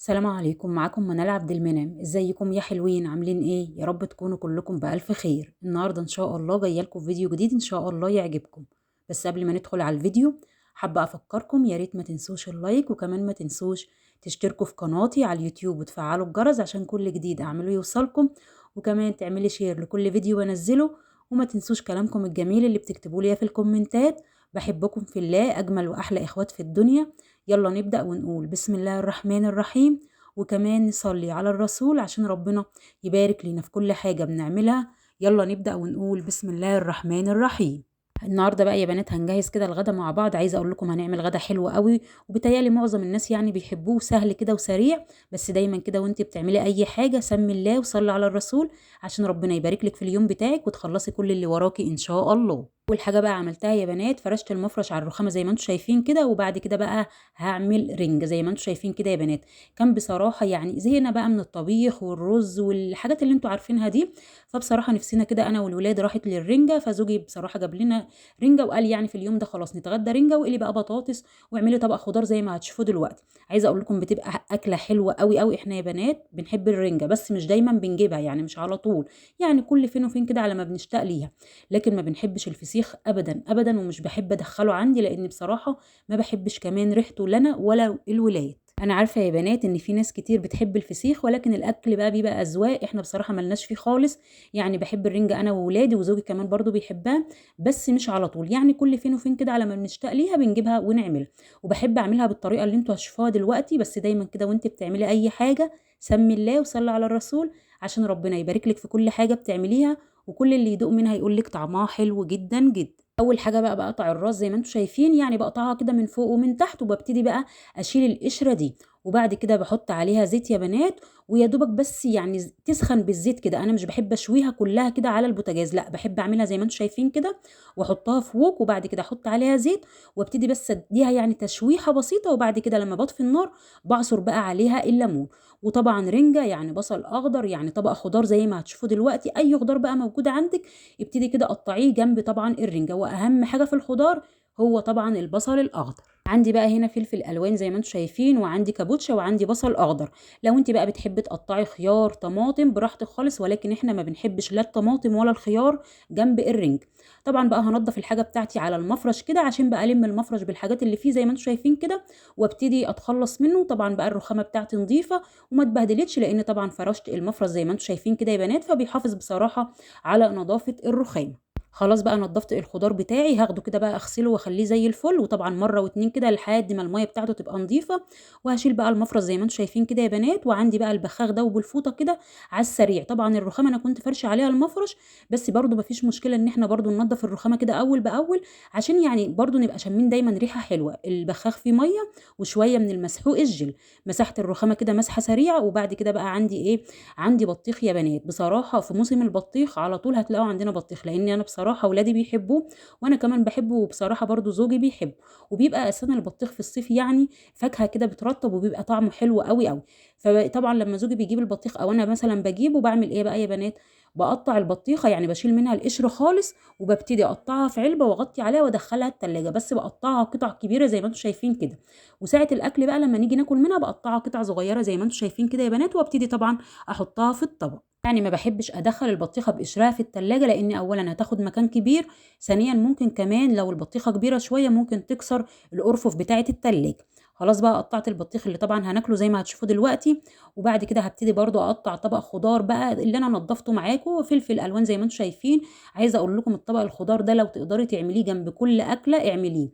السلام عليكم، معاكم منال عبد المنعم. ازيكم يا حلوين؟ عاملين ايه؟ يا رب تكونوا كلكم بألف خير. النهارده ان شاء الله جايه لكم فيديو جديد ان شاء الله يعجبكم. بس قبل ما ندخل على الفيديو حابه افكركم يا ريت ما تنسوش اللايك، وكمان ما تنسوش تشتركوا في قناتي على اليوتيوب وتفعلوا الجرس عشان كل جديد اعمله يوصلكم، وكمان تعملي شير لكل فيديو بنزله. وما تنسوش كلامكم الجميل اللي بتكتبوا لي في الكومنتات. بحبكم في الله، اجمل واحلى اخوات في الدنيا. يلا نبدأ ونقول بسم الله الرحمن الرحيم، وكمان نصلي على الرسول عشان ربنا يبارك لنا في كل حاجة بنعملها. يلا نبدأ ونقول بسم الله الرحمن الرحيم. النهارده بقى يا بنات هنجهز كده الغدا مع بعض. عايزه اقول لكم هنعمل غدا حلو قوي، وبتهيالي معظم الناس يعني بيحبوه، سهل كده وسريع. بس دايما كده وانت بتعملي اي حاجه سمي الله وصلي على الرسول عشان ربنا يبارك لك في اليوم بتاعك وتخلصي كل اللي وراكي ان شاء الله. اول حاجه بقى عملتها يا بنات، فرشت المفرش على الرخامه زي ما انتم شايفين كده، وبعد كده بقى هعمل رنجه زي ما انتم شايفين كده يا بنات. كان بصراحه يعني زهقنا بقى من الطبيخ والرز والحاجات اللي انتم عارفينها دي، فبصراحه نفسنا كده انا والولاد راحت للرنجه. فزوجي بصراحه جاب لنا رنجه وقال يعني في اليوم ده خلاص نتغدى رنجه، وقلي بقى بطاطس واعملي طبق خضار زي ما هتشوفوا دلوقتي. عايزه اقول لكم بتبقى اكله حلوه قوي قوي. احنا يا بنات بنحب الرنجه بس مش دايما بنجيبها، يعني مش على طول، يعني كل فين وفين كده على ما بنشتاق ليها. لكن ما بنحبش الفسيخ ابدا ابدا، ومش بحب ادخله عندي لان بصراحه ما بحبش كمان ريحته لنا ولا الولاد. انا عارفه يا بنات ان في ناس كتير بتحب الفسيخ، ولكن الاكل بقى بيبقى اذواق. احنا بصراحه ملناش فيه خالص. يعني بحب الرنجه انا وولادي، وزوجي كمان برضو بيحبها، بس مش على طول، يعني كل فين وفين كده على ما بنشتاق ليها بنجيبها ونعملها. وبحب اعملها بالطريقه اللي انتوا هتشوفوها دلوقتي. بس دايما كده وانت بتعملي اي حاجه سمي الله وصلي على الرسول عشان ربنا يبارك لك في كل حاجه بتعمليها، وكل اللي يدوق منها يقول لك طعمها حلو جدا جدا. اول حاجه بقى بقطع الراس زي ما انتم شايفين، يعني بقطعها كده من فوق ومن تحت، وببتدي بقى اشيل القشره دي. وبعد كده بحط عليها زيت يا بنات، ويا دوبك بس يعني تسخن بالزيت كده. انا مش بحب اشويها كلها كده على البوتاجاز، لا بحب اعملها زي ما انتم شايفين كده، واحطها في وok، وبعد كده احط عليها زيت، وابتدي بس اديها يعني تشويحه بسيطه. وبعد كده لما بطفي النار بعصر بقى عليها الليمون. وطبعا رنجه يعني بصل اخضر، يعني طبق خضار زي ما هتشوفوا دلوقتي، اي خضار بقى موجود عندك ابتدي كده قطعيه جنب طبعا الرنجه. واهم حاجه في الخضار هو طبعا البصل الاخضر. عندي بقى هنا فلفل الوان زي ما انتم شايفين، وعندي كابوتشا، وعندي بصل اخضر. لو انت بقى بتحبي تقطعي خيار طماطم براحتك خالص، ولكن احنا ما بنحبش لا الطماطم ولا الخيار جنب الرنج. طبعا بقى هنضف الحاجه بتاعتي على المفرش كده عشان بقى الم المفرش بالحاجات اللي فيه زي ما انتم شايفين كده، وابتدي اتخلص منه. طبعا بقى الرخامه بتاعتي نظيفه وما اتبهدلتش، لان طبعا فرشت المفرش زي ما انتم شايفين كده يا بنات، فبيحافظ بصراحه على نظافه الرخامه. خلاص بقى نضفت الخضار بتاعي، هاخده كده بقى اغسله واخليه زي الفل، وطبعا مره واتنين كده لحد ما الميه بتاعته تبقى نظيفه. وهشيل بقى المفرز زي ما انتم شايفين كده يا بنات. وعندي بقى البخاخ ده وبالفوطه كده على السريع. طبعا الرخامه انا كنت فرشه عليها المفرش، بس برضو مفيش مشكله ان احنا برضو ننضف الرخامه كده اول باول، عشان يعني برضو نبقى شامين دايما ريحه حلوه. البخاخ فيه ميه وشويه من المسحوق الجل. مسحت الرخامه كده مسحه سريعه. وبعد كده بقى عندي ايه؟ عندي بطيخ يا بنات. بصراحه في موسم البطيخ على طول هتلاقوا عندنا بطيخ، لان انا بصراحه ولادي بيحبوه وانا كمان بحبه، وبصراحه برضو زوجي بيحبه. وبيبقى اساسا البطيخ في الصيف يعني فاكهه كده بترطب وبيبقى طعمه حلو قوي قوي. فطبعا لما زوجي بيجيب البطيخ او انا مثلا بجيبه، بعمل ايه بقى يا بنات؟ بقطع البطيخه، يعني بشيل منها القشر خالص، وببتدي اقطعها في علبه واغطي عليها وادخلها التلاجة. بس بقطعها قطع كبيره زي ما انتم شايفين كده. وساعه الاكل بقى لما نيجي ناكل منها بقطعها قطع صغيره زي ما انتم شايفين كده يا بنات، وابتدي طبعا احطها في الطبق. يعني ما بحبش ادخل البطيخه بقشرها في التلاجة، لان اولا هتاخد مكان كبير، ثانيا ممكن كمان لو البطيخه كبيره شويه ممكن تكسر الارفف بتاعه التلاجة. خلاص بقى قطعت البطيخ اللي طبعا هناكله زي ما هتشوفوا دلوقتي. وبعد كده هبتدي برضو اقطع طبق خضار بقى اللي انا نضفته معاكم، فلفل الوان زي ما انتم شايفين. عايزه اقول لكم الطبق الخضار ده لو تقدري تعمليه جنب كل اكله اعمليه.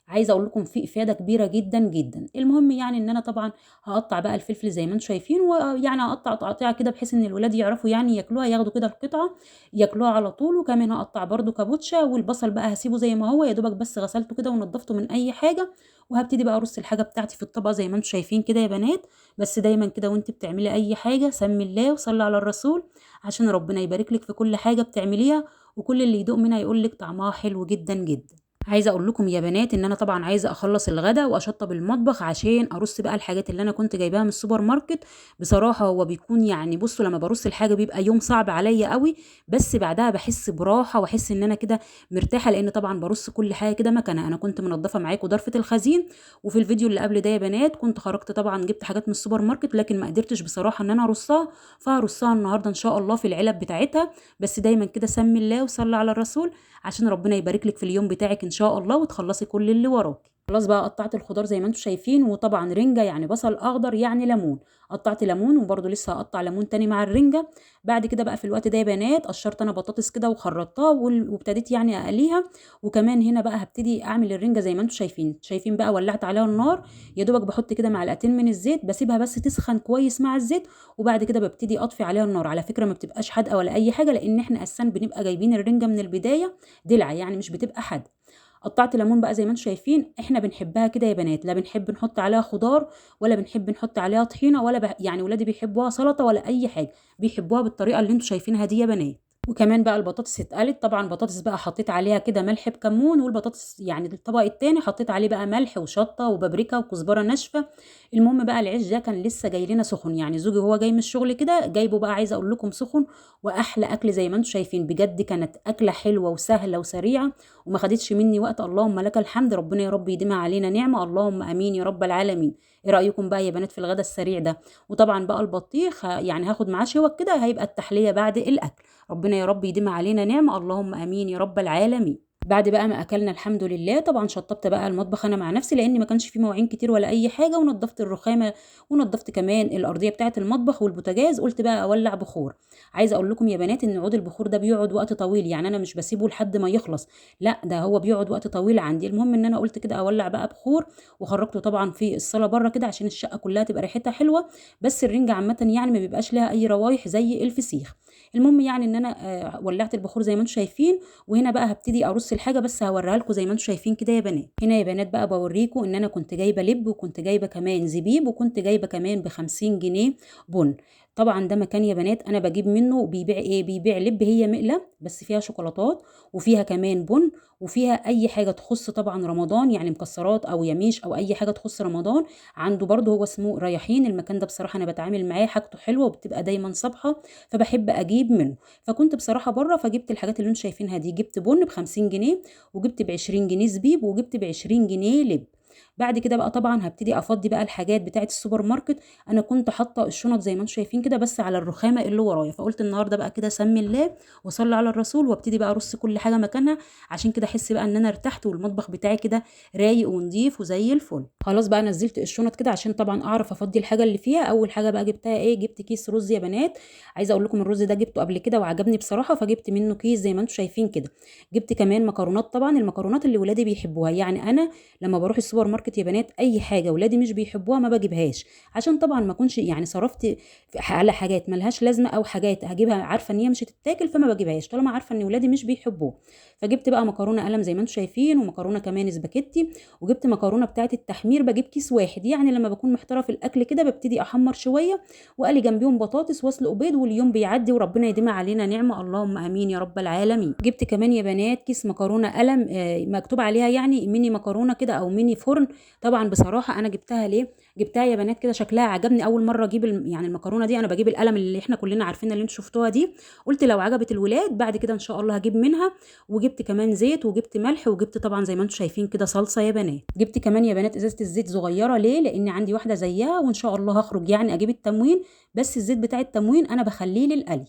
عايزه اقول لكم فيه افاده كبيره جدا جدا. المهم يعني ان انا طبعا هقطع بقى الفلفل زي ما انتم شايفين، ويعني هقطع تقطيع كده بحيث ان الولاد يعرفوا يعني ياكلوها، ياخدوا كده القطعه ياكلوها على طول. وكمان هقطع برضو كابوتشا. والبصل بقى هسيبه زي ما هو، يا دوبك بس غسلته كده ونضفته من اي حاجه. وهبتدي بقى ارص الحاجه بتاعتي في الطبق زي ما انتم شايفين كده يا بنات. بس دايما كده وانت بتعملي اي حاجه سمي الله وصلي على الرسول عشان ربنا يبارك لك في كل حاجه بتعمليها، وكل اللي يدوق منها يقول لك طعمها حلو جدا جدا. عايزه اقول لكم يا بنات ان انا طبعا عايزه اخلص الغدا واشطب المطبخ عشان ارص بقى الحاجات اللي انا كنت جايباها من السوبر ماركت. بصراحه هو بيكون يعني بصوا لما برص الحاجه بيبقى يوم صعب عليا قوي، بس بعدها بحس براحه واحس ان انا كده مرتاحه، لان طبعا برص كل حاجه كده مكانها. انا كنت منضفه معاكم ضرفه الخزين، وفي الفيديو اللي قبل ده يا بنات كنت خرجت طبعا جبت حاجات من السوبر ماركت، لكن ما قدرتش بصراحه ان انا ارصها، فهرصها النهارده ان شاء الله في العلب بتاعتها. بس دايما كده سمي الله وصلي على الرسول عشان ربنا يبارك لك في اليوم بتاعك ان شاء الله وتخلصي كل اللي وراكي. خلاص بقى قطعت الخضار زي ما انتم شايفين، وطبعا رنجة يعني بصل اخضر يعني ليمون. قطعت ليمون وبرده لسه هقطع ليمون تاني مع الرنجة. بعد كده بقى في الوقت ده يا بنات قشرت انا بطاطس كده وخرطتها وابتديت يعني اقليها. وكمان هنا بقى هبتدي اعمل الرنجة زي ما انتم شايفين بقى ولعت عليها النار. يا دوبك بحط كده معلقتين من الزيت بسيبها بس تسخن كويس مع الزيت، وبعد كده ببتدي اطفي عليها النار. على فكرة ما بتبقاش حادقة ولا اي حاجة، لان احنا اساسا بنبقى جايبين الرنجة من البداية دلع، يعني مش بتبقى حادقة. قطعت ليمون بقى زي ما انتم شايفين، احنا بنحبها كده يا بنات، لا بنحب نحط عليها خضار ولا بنحب نحط عليها طحينه يعني ولادي بيحبوها سلطه ولا اي حاجه، بيحبوها بالطريقه اللي انتم شايفينها دي يا بنات. وكمان بقى البطاطس اتقلت، طبعا بطاطس بقى حطيت عليها كده ملح بكمون، والبطاطس يعني الطبق التاني حطيت عليه بقى ملح وشطه وبابريكا وكزبره ناشفه. المهم بقى العيش ده كان لسه جاي لنا سخن، يعني زوجي هو جاي من الشغل كده جايبه بقى، عايزه اقول لكم سخن واحلى اكل زي ما انتم شايفين. بجد كانت اكله حلوه وسهله وسريعه وما خدتش مني وقت. اللهم لك الحمد، ربنا يا رب يديمها علينا نعمه، اللهم امين يا رب العالمين. ايه رايكم بقى يا بنات في الغدا السريع ده؟ وطبعا بقى البطيخ يعني هاخد معاه شوك كده، هيبقى التحليه بعد الاكل. ربنا يا رب يديمها علينا نعمه، اللهم امين يا رب العالمين. بعد بقى ما اكلنا الحمد لله طبعا شطبت بقى المطبخ انا مع نفسي، لان ما كانش فيه مواعين كتير ولا اي حاجه، ونضفت الرخامه ونضفت كمان الارضيه بتاعه المطبخ والبوتاجاز. قلت بقى اولع بخور. عايزه اقول لكم يا بنات ان عود البخور ده بيقعد وقت طويل، يعني انا مش بسيبه لحد ما يخلص، لا ده هو بيقعد وقت طويل عندي. المهم ان انا قلت كده اولع بقى بخور، وخرجته طبعا في الصاله بره كده عشان الشقه كلها تبقى ريحتها حلوه. بس الرنجه عامه يعني ما بيبقاش لها اي روايح زي الفسيخ. المهم يعني ان انا ولعت البخور زي ما انتم شايفين، وهنا بقى هبتدي ارص الحاجه، بس هوريها لكم زي ما انتم شايفين كده يا بنات. هنا يا بنات بقى بوريكم ان انا كنت جايبه لب، وكنت جايبه كمان زبيب، وكنت جايبه كمان ب50 جنيه بن. طبعا ده مكان يا بنات انا بجيب منه بيبيع ايه، بيبيع لب، هي مقله بس فيها شوكولاتات وفيها كمان بن وفيها اي حاجه تخص طبعا رمضان، يعني مكسرات او يميش او اي حاجه تخص رمضان. عنده برضه هو اسمه رياحين. المكان ده بصراحه انا بتعامل معاه، حاجته حلوه وبتبقى دايما صبحه، فبحب اجيب منه. فكنت بصراحه بره فجبت الحاجات اللي انتم شايفينها دي، جبت بن ب50 جنيه، وجبت ب20 جنيه زبيب، وجبت ب20 جنيه لب. بعد كده بقى طبعا هبتدي افضي بقى الحاجات بتاعه السوبر ماركت. انا كنت حاطه الشنط زي ما انتم شايفين كده بس على الرخامه اللي ورايا، فقلت النهارده بقى كده سمي الله وصلي على الرسول، وابتدي بقى ارص كل حاجه مكانها، عشان كده احس بقى ان انا ارتحت والمطبخ بتاعي كده رايق ونضيف وزي الفل. خلاص بقى نزلت الشنط كده عشان طبعا اعرف افضي الحاجه اللي فيها. اول حاجه بقى جبتها ايه، جبت كيس رز يا بنات. عايزه اقول لكم الرز ده جبته قبل كده وعجبني بصراحه، فجبت منه كيس زي ما انتم شايفين كده. جبت كمان مكرونات، طبعا المكرونات اللي ولادي بيحبوها، يعني انا لما بروح السوبر ماركت يا بنات اي حاجه ولادي مش بيحبوها ما بجيبهاش، عشان طبعا ما اكونش يعني صرفت على حاجات ملهاش لازمه، او حاجات هجيبها عارفه ان هي مش هتتاكل فما بجيبهاش طالما عارفه ان ولادي مش بيحبوه. فجبت بقى مكرونه قلم زي ما انتم شايفين، ومكرونه كمان سباكيتي، وجبت مكرونه بتاعه التحمير. بجيب كيس واحد، يعني لما بكون محتاره في الاكل كده ببتدي احمر شويه واقلي جنبيهم بطاطس واسلق بيض، واليوم بيعدي وربنا يديمها علينا نعمه، اللهم امين يا رب العالمين. جبت كمان يا بنات كيس مكرونه قلم مكتوب عليها يعني ميني مكرونه كده او ميني فرن. طبعا بصراحه انا جبتها ليه، جبتها يا بنات كده شكلها عجبني اول مره اجيب يعني المكرونه دي. انا بجيب القلم اللي احنا كلنا عارفين اللي انتوا شفتوها دي، قلت لو عجبت الولاد بعد كده ان شاء الله هجيب منها. وجبت كمان زيت وجبت ملح وجبت طبعا زي ما انتوا شايفين كده صلصه يا بنات. جبت كمان يا بنات ازازه الزيت صغيره، ليه؟ لان عندي واحده زيها وان شاء الله هخرج يعني اجيب التموين، بس الزيت بتاع التموين انا بخليه للقلي.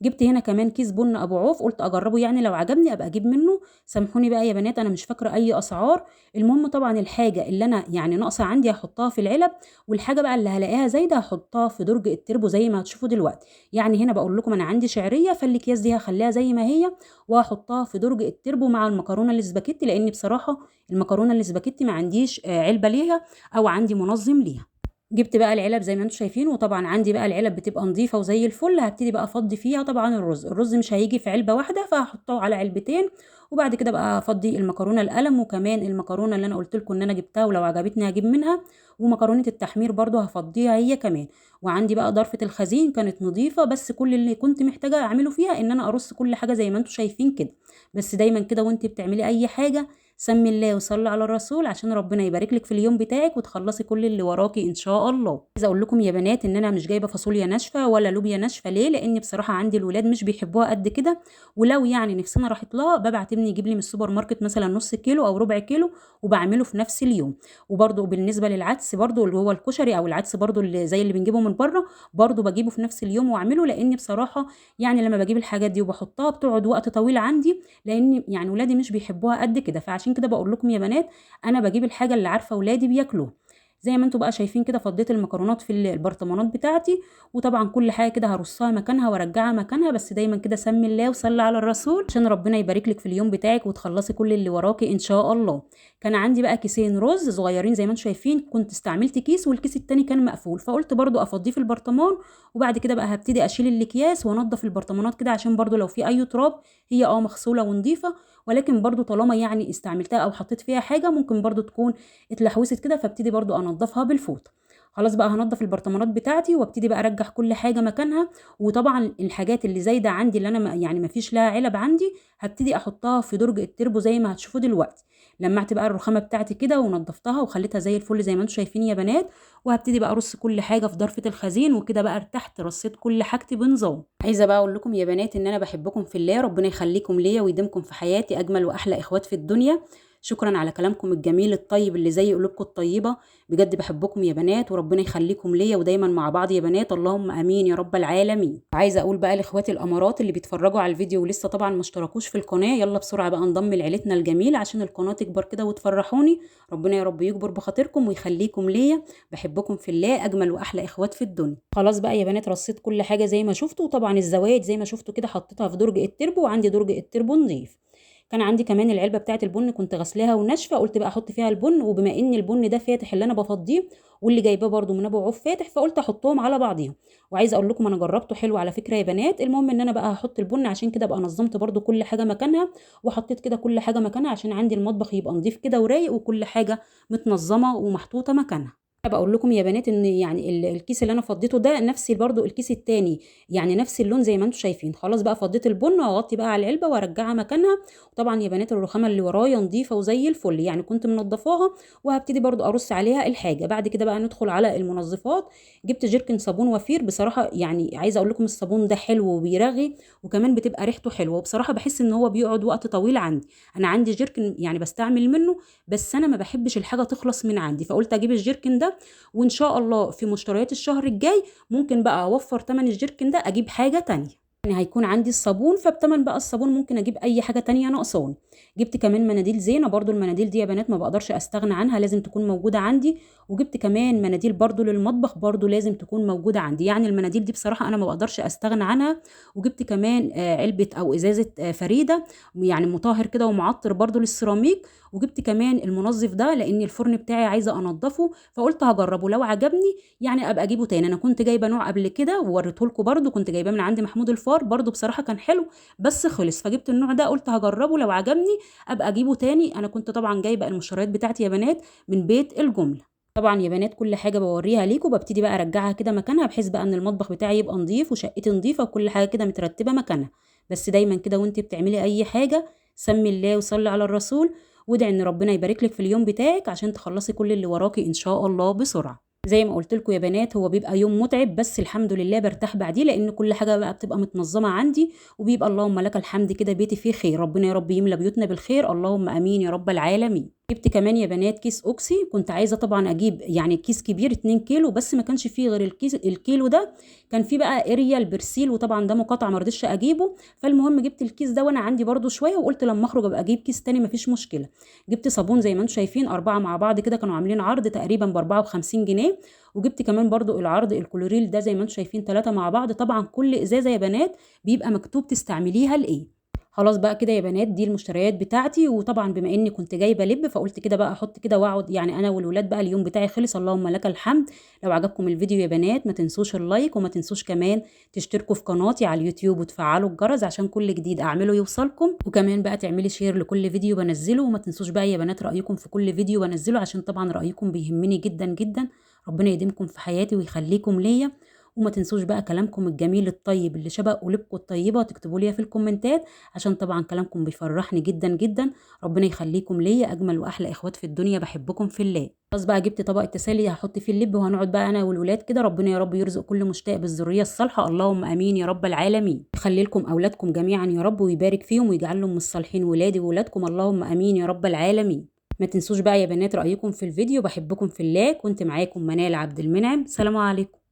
جبت هنا كمان كيس بن ابو عوف، قلت اجربه يعني لو عجبني ابقى اجيب منه. سامحوني بقى يا بنات انا مش فاكره اي اسعار. المهم طبعا الحاجه اللي انا يعني ناقصه عندي هحطها في العلب، والحاجه بقى اللي هلاقيها زايده هحطها في درج التربو زي ما هتشوفوا دلوقتي. يعني هنا بقول لكم انا عندي شعريه، فالاكياس دي هخليها زي ما هي وهحطها في درج التربو مع المكرونه الاسباجيتي، لان بصراحه المكرونه الاسباجيتي ما عنديش علبه ليها او عندي منظم ليها. جبت بقى العلب زي ما انتم شايفين، وطبعا عندي بقى العلب بتبقى نظيفه وزي الفل. هبتدي بقى افضي فيها طبعا الرز مش هيجي في علبه واحده فهحطه على علبتين، وبعد كده بقى افضي المكرونه القلم وكمان المكرونه اللي انا قلت لكم ان انا جبتها ولو عجبتني هجيب منها، ومكرونه التحمير برضو هفضيها هي كمان. وعندي بقى ضرفه الخزين كانت نظيفه، بس كل اللي كنت محتاجه اعمله فيها ان انا ارص كل حاجه زي ما انتم شايفين كده. بس دايما كده وانت بتعملي اي حاجه سمي الله وصلي على الرسول عشان ربنا يبارك لك في اليوم بتاعك وتخلصي كل اللي وراكي ان شاء الله. عايزه اقول لكم يا بنات ان انا مش جايبه فاصوليا ناشفه ولا لوبيا ناشفه. ليه؟ لان بصراحه عندي الولاد مش بيحبوها قد كده، ولو يعني نفسنا راحت لها ببعت ابني يجيب لي من السوبر ماركت مثلا نص كيلو او ربع كيلو وبعمله في نفس اليوم. وبرده بالنسبه للعدس برده اللي هو الكشري او العدس برده اللي زي اللي بنجيبه من بره برده بجيبه في نفس اليوم واعمله، لان بصراحه يعني لما بجيب الحاجات دي وبحطها بتقعد وقت طويل عندي، لان يعني ولادي مش بيحبوها قد كده. فعشان كده بقول لكم يا بنات انا بجيب الحاجه اللي عارفه ولادي بياكلوها. زي ما انتوا بقى شايفين كده فضيت المكرونات في البرطمانات بتاعتي، وطبعا كل حاجه كده هرصها مكانها وارجعها مكانها، بس دايما كده سمي الله وصلي على الرسول عشان ربنا يبارك لك في اليوم بتاعك وتخلصي كل اللي وراكي ان شاء الله. كان عندي بقى كيسين رز صغيرين زي ما انتوا شايفين، كنت استعملت كيس والكيس التاني كان مقفول، فقلت برضو افضيه في البرطمان، وبعد كده بقى هبتدي اشيل الاكياس وانضف البرطمانات كده عشان برضو لو في اي تراب هي مغسوله ونضيفه، ولكن برضو طالما يعني استعملتها او حطيت فيها حاجه ممكن برضو تكون اتلحوست كده، فابتدي برضو انضفها بالفوطه. خلاص بقى هنضف البرطمانات بتاعتي وابتدي بقى ارجع كل حاجه مكانها. وطبعا الحاجات اللي زايده عندي اللي انا يعني ما فيش لها علب عندي هبتدي احطها في درج التربو زي ما هتشوفوا دلوقتي. لمعت بقى الرخامه بتاعتي كده ونضفتها وخليتها زي الفل زي ما انتم شايفين يا بنات، وهبتدي بقى ارص كل حاجه في ضرفه الخزين وكده بقى ارتحت رصيت كل حاجتي بنظام. عايزه بقى اقول لكم يا بنات ان انا بحبكم في الله، ربنا يخليكم ليا ويديمكم في حياتي اجمل واحلى اخوات في الدنيا. شكرا على كلامكم الجميل الطيب اللي زي قلوبكم الطيبه، بجد بحبكم يا بنات وربنا يخليكم ليا ودايما مع بعض يا بنات، اللهم امين يا رب العالمين. عايزه اقول بقى لاخواتي الامارات اللي بيتفرجوا على الفيديو ولسه طبعا ما اشتركوش في القناه، يلا بسرعه بقى انضم لعيلتنا الجميله عشان القناه تكبر كده وتفرحوني. ربنا يا رب يكبر بخاطركم ويخليكم ليا، بحبكم في الله اجمل واحلى اخوات في الدنيا. خلاص بقى يا بنات رصيت كل حاجه زي ما شفتوا، وطبعا الزوايد زي ما شفتوا كده حطيتها في درج التربو، وعندي درج التربو نضيف. كان عندي كمان العلبه بتاعه البن كنت غسلاها وناشفه، قلت بقى احط فيها البن، وبما ان البن ده فاتح اللي انا بفضيه واللي جايباه برده من ابو عوف فاتح، فقلت احطهم على بعضيهم. وعايزه اقول لكم انا جربته حلو على فكره يا بنات. المهم ان انا بقى هحط البن عشان كده بقى نظمت برده كل حاجه مكانها، وحطيت كده كل حاجه مكانها عشان عندي المطبخ يبقى نظيف كده ورايق وكل حاجه متنظمه ومحطوطه مكانها. بقول لكم يا بنات ان يعني الكيس اللي انا فضيته ده نفس برضو الكيس التاني، يعني نفس اللون زي ما انتم شايفين. خلاص بقى فضيت البن واغطي بقى على العلبه وارجعها مكانها. وطبعا يا بنات الرخامه اللي ورايا نظيفه وزي الفل، يعني كنت منضفاها، وهبتدي برضو ارص عليها الحاجه. بعد كده بقى ندخل على المنظفات. جبت جيركن صابون وفير، بصراحه يعني عايزه اقول لكم الصابون ده حلو وبيرغي وكمان بتبقى ريحته حلوه، وبصراحه بحس ان هو بيقعد وقت طويل عندي. انا عندي جيركن يعني بستعمل منه، بس انا ما بحبش الحاجه تخلص من عندي، فقلت اجيب الجيركن ده، وان شاء الله في مشتريات الشهر الجاي ممكن بقى اوفر تمن الجيركن ده اجيب حاجه تانية. يعني هيكون عندي الصابون، فبتمن بقى الصابون ممكن اجيب اي حاجه تانية ناقصاني. جبت كمان مناديل زينه، برضو المناديل دي يا بنات ما بقدرش استغنى عنها، لازم تكون موجوده عندي. وجبت كمان مناديل برضو للمطبخ، برضو لازم تكون موجوده عندي، يعني المناديل دي بصراحه انا ما بقدرش استغنى عنها. وجبت كمان علبه او ازازه فريده، يعني مطهر كده ومعطر برضو للسيراميك. وجبت كمان المنظف ده لان الفرن بتاعي عايزه انضفه، فقلت هجربه لو عجبني يعني ابقى اجيبه تاني. انا كنت جايبه نوع قبل كده ووريته لكم، برضو كنت جايباه من عند محمود الفار، برضو بصراحه كان حلو بس خلص، فجبت النوع ده قلت هجربه لو عجبني ابقى اجيبه تاني. انا كنت طبعا جايبه المشتريات بتاعتي يا بنات من بيت الجمله. طبعا يا بنات كل حاجه بوريها ليكم ببتدي بقى ارجعها كده مكانها، بحيث بقى ان المطبخ بتاعي يبقى نظيف وشقتي نظيفه وكل حاجه كده مترتبه مكانها. بس دايما كده وانت بتعملي اي حاجه سمي الله وصلي على الرسول، وادعي ان ربنا يبارك لك في اليوم بتاعك عشان تخلصي كل اللي وراكي ان شاء الله بسرعه. زي ما قلت لكم يا بنات هو بيبقى يوم متعب، بس الحمد لله برتاح بعديه لان كل حاجه بقى بتبقى متنظمه عندي، وبيبقى اللهم لك الحمد كده بيتي فيه خير. ربنا يا رب يملى بيوتنا بالخير، اللهم امين يا رب العالمين. جبت كمان يا بنات كيس اوكسي، كنت عايزه طبعا اجيب يعني كيس كبير 2 كيلو، بس ما كانش فيه غير الكيلو ده، كان فيه بقى اريال برسيل وطبعا ده مقاطعه ما رضيتش اجيبه. فالمهم جبت الكيس ده وانا عندي برده شويه، وقلت لما اخرج ابقى اجيب كيس تاني مفيش مشكله. جبت صابون زي ما انتم شايفين 4 مع بعض كده، كانوا عاملين عرض تقريبا ب 54 جنيه. وجبت كمان برضو العرض الكلوريل ده زي ما انتم شايفين 3 مع بعض. طبعا كل ازازه يا بنات بيبقى مكتوب تستعمليها لايه. خلاص بقى كده يا بنات دي المشتريات بتاعتي، وطبعا بما اني كنت جايبه لب فقلت كده بقى احط كده واقعد يعني انا والولاد بقى اليوم بتاعي خلص، اللهم لك الحمد. لو عجبكم الفيديو يا بنات ما تنسوش اللايك، وما تنسوش كمان تشتركوا في قناتي على اليوتيوب وتفعلوا الجرس عشان كل جديد اعمله يوصلكم، وكمان بقى تعملي شير لكل فيديو بنزله. وما تنسوش بقى يا بنات رايكم في كل فيديو بنزله عشان طبعا رايكم بيهمني جدا جدا. ربنا يديمكم في حياتي ويخليكم ليا، وما تنسوش بقى كلامكم الجميل الطيب اللي شبه قلوبكم الطيبة تكتبوا لي في الكومنتات، عشان طبعا كلامكم بيفرحني جدا جدا. ربنا يخليكم ليا اجمل واحلى اخوات في الدنيا، بحبكم في الله. خلاص بقى جبت طبق التسالي هحط فيه اللب، وهنقعد بقى انا والولاد كده. ربنا يا رب يرزق كل مشتاق بالذريه الصالحه، اللهم امين يا رب العالمين. يخلي لكم اولادكم جميعا يا رب، ويبارك فيهم ويجعلهم من الصالحين، ولادي وولادكم اللهم امين يا رب العالمين. ما تنسوش بقى يا بنات رايكم في الفيديو، بحبكم في الله. كنت معاكم منال عبد المنعم، سلام عليكم.